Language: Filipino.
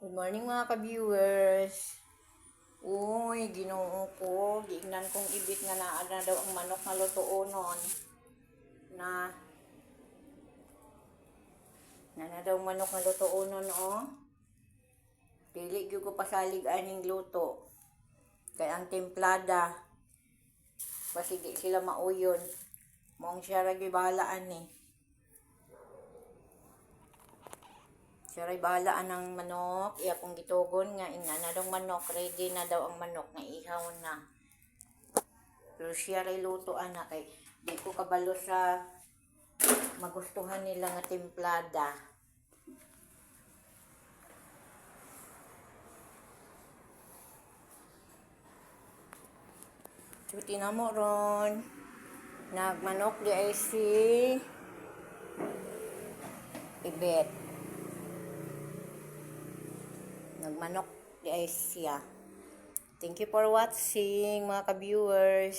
Good morning mga ka-viewers. Uy, ginoo ko. Giingnan kong ibit nga naa na daw ang manok na lutuonon. Na daw manok na lutuonon, oh. Dili gyud ko pasalig aning luto. Kay ang templada. Basi di sila mauyon. Mong siya ra gyud bahalaan ni. Siya ray bahalaan ng manok. Iya kong gitugon nga ina na daw manok. Ready na daw ang manok na ihaw na. Pero siya ray luto ana kay di ko kabalo sa magustuhan nila nga templada. Chuti na mo ron. Nagmanok di ay si ibet. Nagmanok di ay siya. Thank you for watching mga ka-viewers.